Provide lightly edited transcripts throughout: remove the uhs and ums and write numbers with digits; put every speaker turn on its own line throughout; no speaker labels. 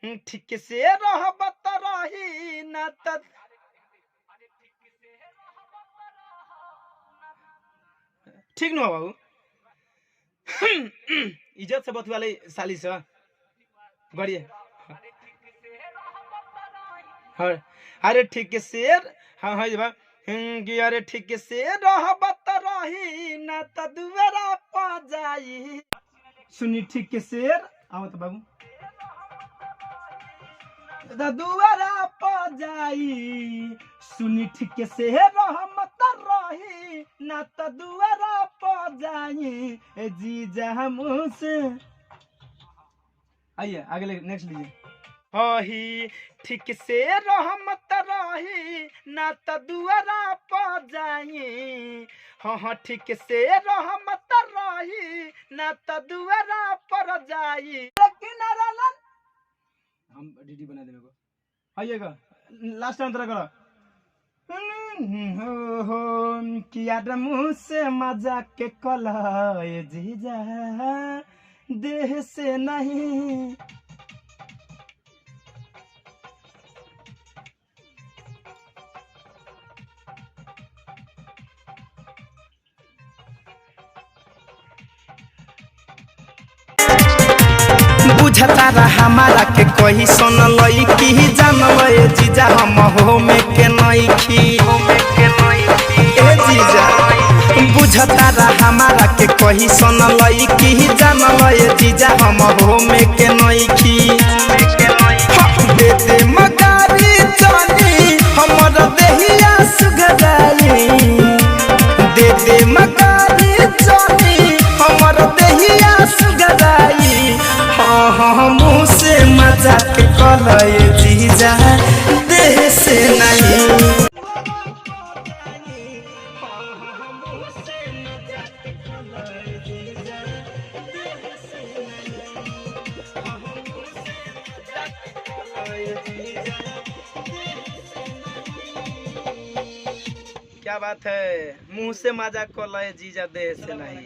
ठीक से रहबत रही ना त ठीक न हो बाबू इज्जत से बतवाले साली से बढ़िया हाँ अरे ठीक से हाँ हाँ बा कि अरे ठीक से रहबत रही ना त दुआरा पा जाई सुनी ठीक से आवत बाबू दुआरा पा जाई सुनी ठीक से रहमत रही ना त दुआरा पा जाई जीजा मुझसे आइए आगे नेक्स्ट लीजिए ही ठीक से रहमत रही ना त दुआरा पा जाई हाँ ठीक से रहमत रही ना त दुआरा पर जाई हम डीडी बना दे मेरे को आइएगा लास्ट अंतर करो हो किया मुँह से मजाक के कला जीजा देह से नहीं बुझता रहा हमारा के कोई सुन लई की जानवे जीजा हम हो में के नइखी ए जीजा बुझता रहा हमारा के कोई सुन लई की जानवे जीजा हम हो में के नइखी दे दे मगारी जानी हमर देहिया सुगराई दे दे मगारी जानी हमर देहिया सुगराई मुँह से मजाक कलय जीजा देह से नहीं क्या बात है मुँह से मजाक कलय जीजा देह से नहीं।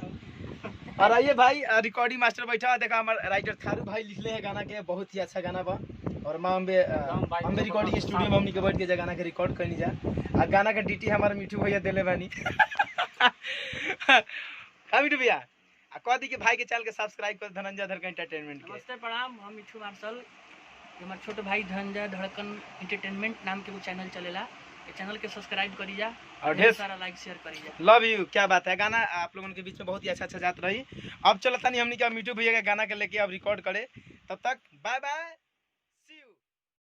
और आइए भाई रिकॉर्डिंग मास्टर बैठा है देखा हमारे राइटर थारू भाई लिखले है गाना के बहुत ही अच्छा गाना बा और माँ अम्बे रिकॉर्डिंग स्टूडियो में हमनी के बैठ के गाना के रिकॉर्ड करनी जा और गाना का डीटी हमारे मिठू भैया दिले बानी हाँ मिठू भैया कह दी कि भाई के चैनल के सब्सक्राइब कर धनंजय धड़कन एंटरटेनमेंट के।
नमस्ते प्रणाम हम मिठू मार्शल हमारे छोटे भाई धनंजय धड़कन एंटरटेनमेंट नाम के वो चैनल चलेला चैनल के सब्सक्राइब करी जा और ढेर सारा लाइक शेयर करी जा।
लव यू क्या बात है गाना आप लोगों के बीच में बहुत ही अच्छा जात रही। अब चलता नहीं हमने क्या मिठू भैया का गाना के लेके अब रिकॉर्ड करे तब तक बाय बाय।